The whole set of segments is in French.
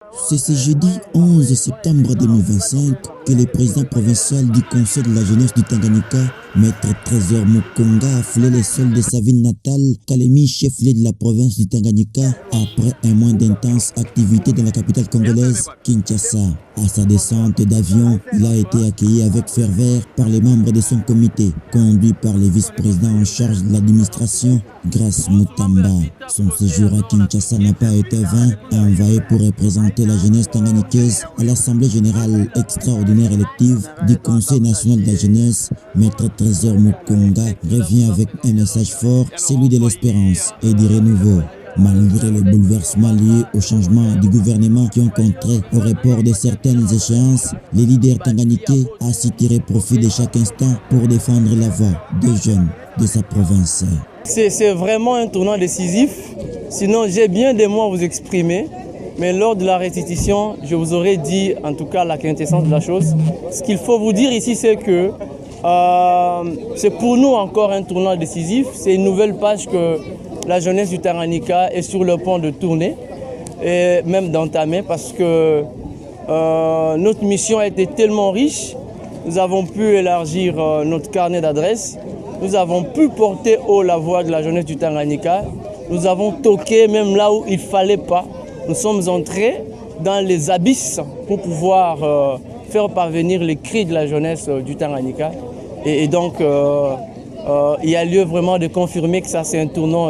C'est ce jeudi 11 septembre 2025 que le président provincial du Conseil de la jeunesse du Tanganyika, Maître Trésor Mukonga, a foulé les sols de sa ville natale, Kalemi, chef-lieu de la province du Tanganyika, après un mois d'intenses activités dans la capitale congolaise, Kinshasa. À sa descente d'avion, il a été accueilli avec ferveur par les membres de son comité, conduit par le vice-président en charge de l'administration, Grace Mutamba. Son séjour à Kinshasa n'a pas été vain, envoyé pour représenter la jeunesse tanganyikaise à l'Assemblée générale extraordinaire élective du Conseil national de la jeunesse. Maître Trésor Mukonga revient avec un message fort, celui de l'espérance et du renouveau. Malgré les bouleversements liés au changement du gouvernement qui ont contré au report de certaines échéances, les leaders tanganyikais a su tirer profit de chaque instant pour défendre la voix des jeunes de sa province. C'est vraiment un tournant décisif, sinon j'ai bien des mots à vous exprimer, mais lors de la restitution, je vous aurais dit en tout cas la quintessence de la chose. Ce qu'il faut vous dire ici, c'est que c'est pour nous encore un tournant décisif, c'est une nouvelle page que la jeunesse du Tanganyika est sur le point de tourner et même d'entamer parce que notre mission a été tellement riche, nous avons pu élargir notre carnet d'adresses, nous avons pu porter haut la voix de la jeunesse du Tanganyika, nous avons toqué même là où il ne fallait pas, nous sommes entrés dans les abysses pour pouvoir faire parvenir les cris de la jeunesse du Tanganyika et donc il y a lieu vraiment de confirmer que ça c'est un tournant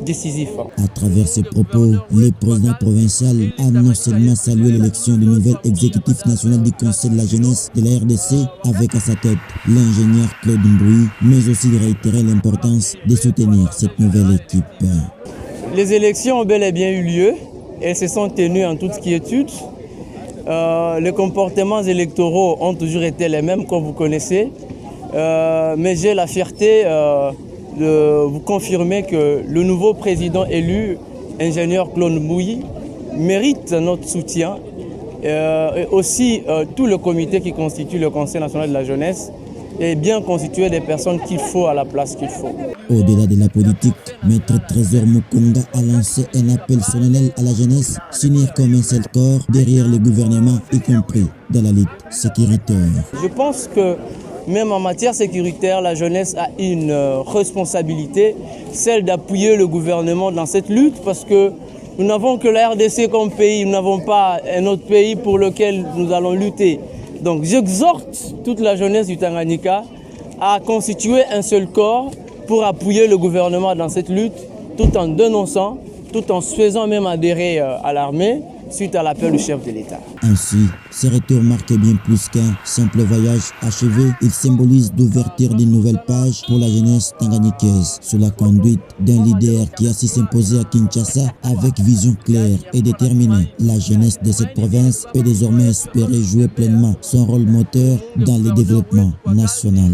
décisif. À travers ses propos, le président provincial a non seulement salué l'élection du nouvel exécutif national du Conseil de la jeunesse de la RDC avec à sa tête l'ingénieur Claude Mbouy, mais aussi réitéré l'importance de soutenir cette nouvelle équipe. Les élections ont bel et bien eu lieu, elles se sont tenues en toute quiétude. Les comportements électoraux ont toujours été les mêmes comme vous connaissez, mais j'ai la fierté de vous confirmer que le nouveau président élu, ingénieur Claude Mbouy, mérite notre soutien et aussi tout le comité qui constitue le Conseil national de la jeunesse est bien constitué des personnes qu'il faut à la place qu'il faut. Au-delà de la politique, Maître Trésor Mukonga a lancé un appel solennel à la jeunesse, s'unir comme un seul corps derrière le gouvernement, y compris dans la lutte sécuritaire. Je pense que même en matière sécuritaire, la jeunesse a une responsabilité, celle d'appuyer le gouvernement dans cette lutte parce que nous n'avons que la RDC comme pays, nous n'avons pas un autre pays pour lequel nous allons lutter. Donc j'exhorte toute la jeunesse du Tanganyika à constituer un seul corps pour appuyer le gouvernement dans cette lutte tout en dénonçant, tout en se faisant même adhérer à l'armée suite à l'appel du chef de l'État. Ainsi, ce retour marque bien plus qu'un simple voyage achevé. Il symbolise l'ouverture d'une nouvelle page pour la jeunesse tanganyikaise sous la conduite d'un leader qui a su s'imposer à Kinshasa avec vision claire et déterminée. La jeunesse de cette province peut désormais espérer jouer pleinement son rôle moteur dans le développement national.